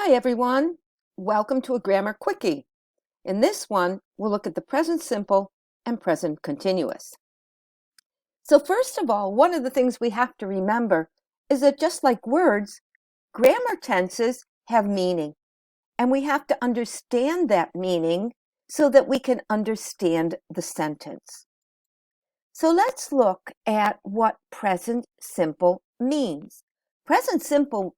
Hi everyone, welcome to a Grammar Quickie. In this one, we'll look at the present simple and present continuous. So first of all, one of the things we have to remember is that just like words, grammar tenses have meaning, and we have to understand that meaning so that we can understand the sentence. So let's look at what present simple means. Present simple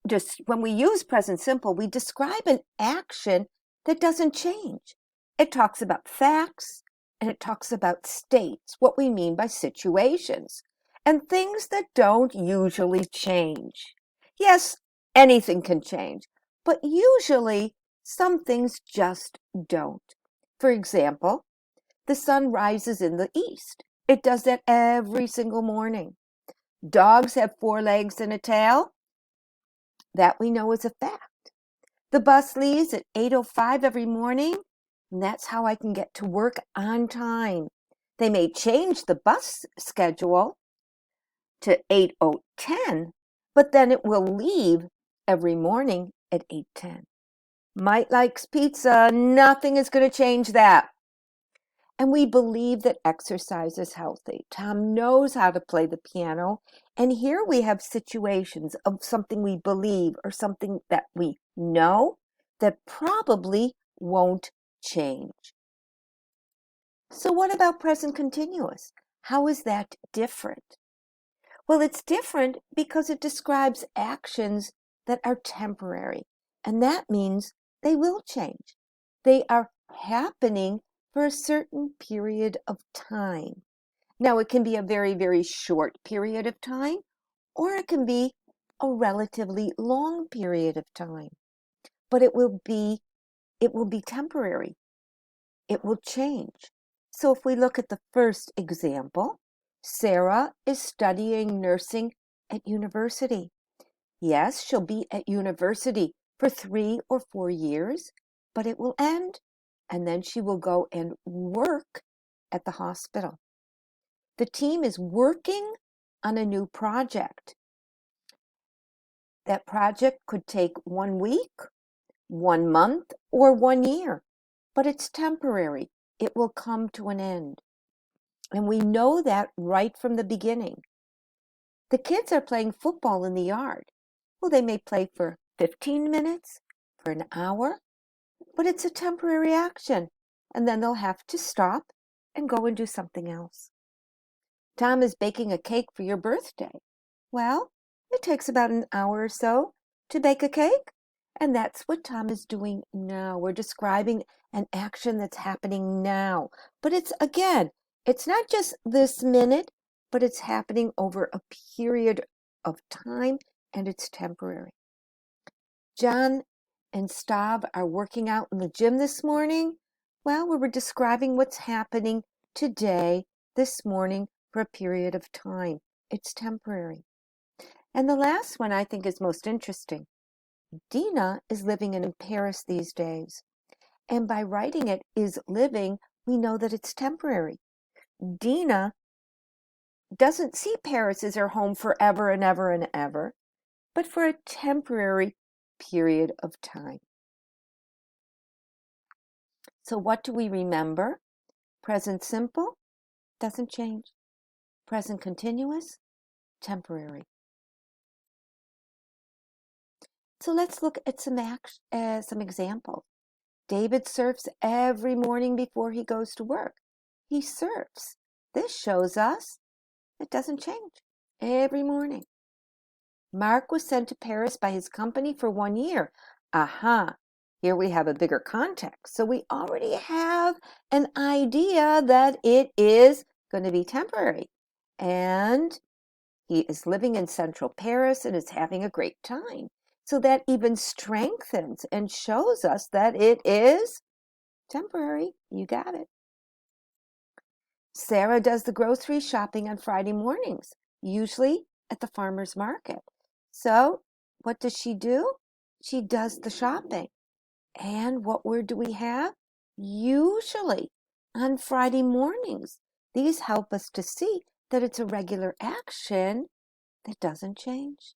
Just when we use present simple, we describe an action that doesn't change. It talks about facts and it talks about states, what we mean by situations, and things that don't usually change. Yes, anything can change, but usually some things just don't. For example, the sun rises in the east. It does that every single morning. Dogs have 4 legs and a tail. That we know is a fact. The bus leaves at 8:05 every morning, and that's how I can get to work on time. They may change the bus schedule to 8:10, but then it will leave every morning at 8:10. Mike likes pizza. Nothing is going to change that. And we believe that exercise is healthy. Tom knows how to play the piano. And here we have situations of something we believe or something that we know that probably won't change. So what about present continuous? How is that different? Well, it's different because it describes actions that are temporary. And that means they will change. They are happening for a certain period of time. Now, it can be a very, very short period of time, or it can be a relatively long period of time. But it will be temporary. It will change. So if we look at the first example, Sarah is studying nursing at university. Yes, she'll be at university for 3 or 4 years, but it will end, and then she will go and work at the hospital. The team is working on a new project. That project could take 1 week, 1 month, or 1 year, but it's temporary. It will come to an end. And we know that right from the beginning. The kids are playing football in the yard. Well, they may play for 15 minutes, for an hour, but it's a temporary action. And then they'll have to stop and go and do something else. Tom is baking a cake for your birthday. Well, it takes about an hour or so to bake a cake. And that's what Tom is doing now. We're describing an action that's happening now. But it's not just this minute, but it's happening over a period of time, and it's temporary. John and Stav are working out in the gym this morning. Well, we were describing what's happening today, this morning, for a period of time. It's temporary. And the last one I think is most interesting. Dina is living in Paris these days. And by writing it is living, we know that it's temporary. Dina doesn't see Paris as her home forever and ever and ever, but for a temporary period of time. So what do we remember? Present simple, doesn't change. Present continuous, temporary. So let's look at some examples. David surfs every morning before he goes to work. He surfs. This shows us it doesn't change every morning. Mark was sent to Paris by his company for 1 year. Aha, here we have a bigger context. So we already have an idea that it is going to be temporary. And he is living in central Paris and is having a great time. So that even strengthens and shows us that it is temporary. You got it. Sarah does the grocery shopping on Friday mornings, usually at the farmer's market. So what does she do? She does the shopping. And what word do we have? Usually on Friday mornings. These help us to see that it's a regular action that doesn't change.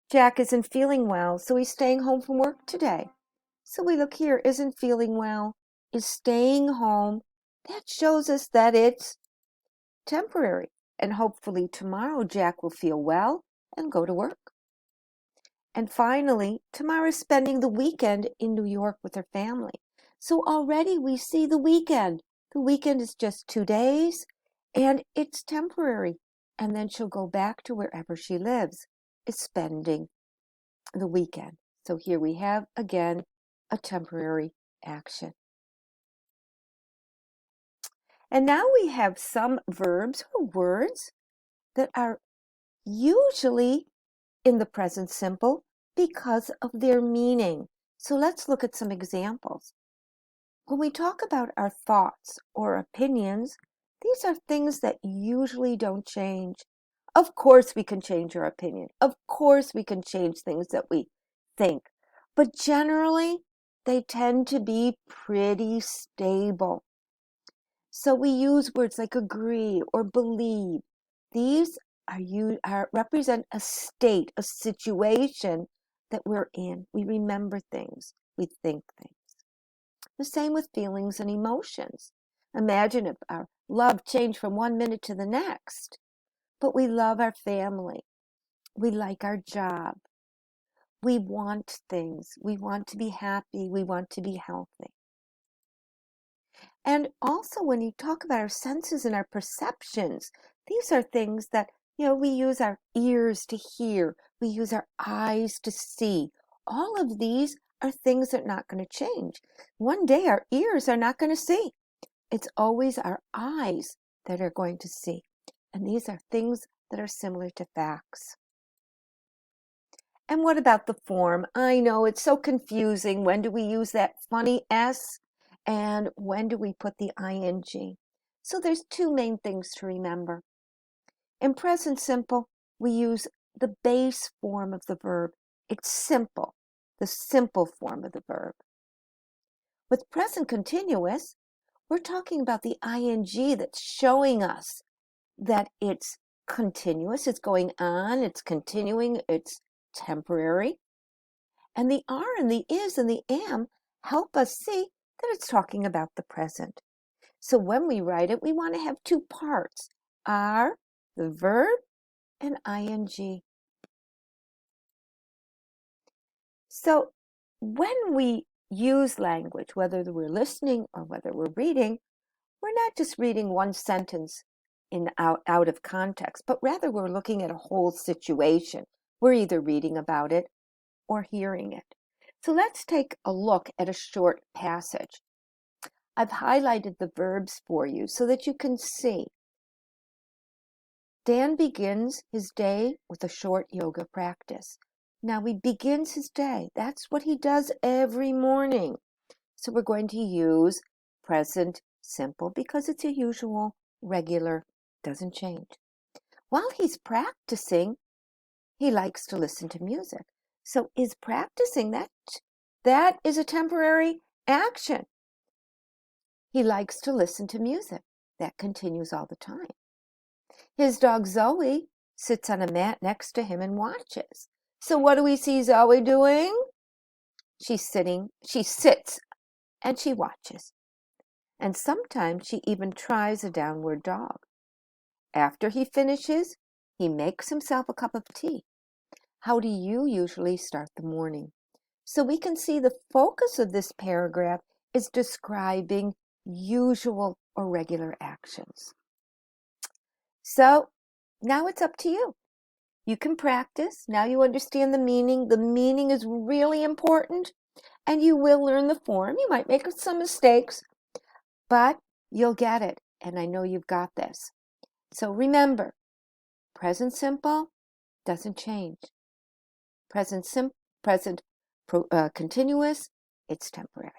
Jack isn't feeling well, so he's staying home from work today. So we look here, isn't feeling well, is staying home. That shows us that it's temporary. And hopefully tomorrow Jack will feel well and go to work. And finally, Tamara's spending the weekend in New York with her family. So already we see the weekend. The weekend is just 2 days and it's temporary. And then she'll go back to wherever she lives, is spending the weekend. So here we have again a temporary action. And now we have some verbs or words that are usually in the present simple because of their meaning. So let's look at some examples. When we talk about our thoughts or opinions, these are things that usually don't change. Of course we can change our opinion. Of course we can change things that we think. But generally, they tend to be pretty stable. So we use words like agree or believe. These represent a state, a situation that we're in. We remember things. We think things. The same with feelings and emotions. Imagine if our love changed from 1 minute to the next. But we love our family. We like our job. We want things. We want to be happy. We want to be healthy. And also when you talk about our senses and our perceptions, these are things that, we use our ears to hear. We use our eyes to see. All of these are things that are not going to change. One day our ears are not going to see. It's always our eyes that are going to see. And these are things that are similar to facts. And what about the form? I know it's so confusing. When do we use that funny S? And when do we put the ing? So there's two main things to remember. In present simple, we use the base form of the verb. It's simple, the simple form of the verb. With present continuous, we're talking about the ing that's showing us that it's continuous, it's going on, it's continuing, it's temporary. And the are and the is and the am help us see that it's talking about the present. So when we write it, we want to have two parts, are, the verb, and ing. So when we use language, whether we're listening or whether we're reading, we're not just reading one sentence out of context, but rather we're looking at a whole situation. We're either reading about it or hearing it. So let's take a look at a short passage. I've highlighted the verbs for you so that you can see. Dan begins his day with a short yoga practice. Now he begins his day. That's what he does every morning. So we're going to use present simple because it's a usual, regular, doesn't change. While he's practicing, he likes to listen to music. So is practicing, that is a temporary action. He likes to listen to music. That continues all the time. His dog Zoe sits on a mat next to him and watches. So what do we see Zoe doing? She sits and she watches. And sometimes she even tries a downward dog. After he finishes, he makes himself a cup of tea. How do you usually start the morning? So we can see the focus of this paragraph is describing usual or regular actions. So now it's up to you. You can practice. Now you understand the meaning. The meaning is really important, and you will learn the form. You might make some mistakes, but you'll get it, and I know you've got this. So remember, present simple doesn't change. Present continuous, it's temporary.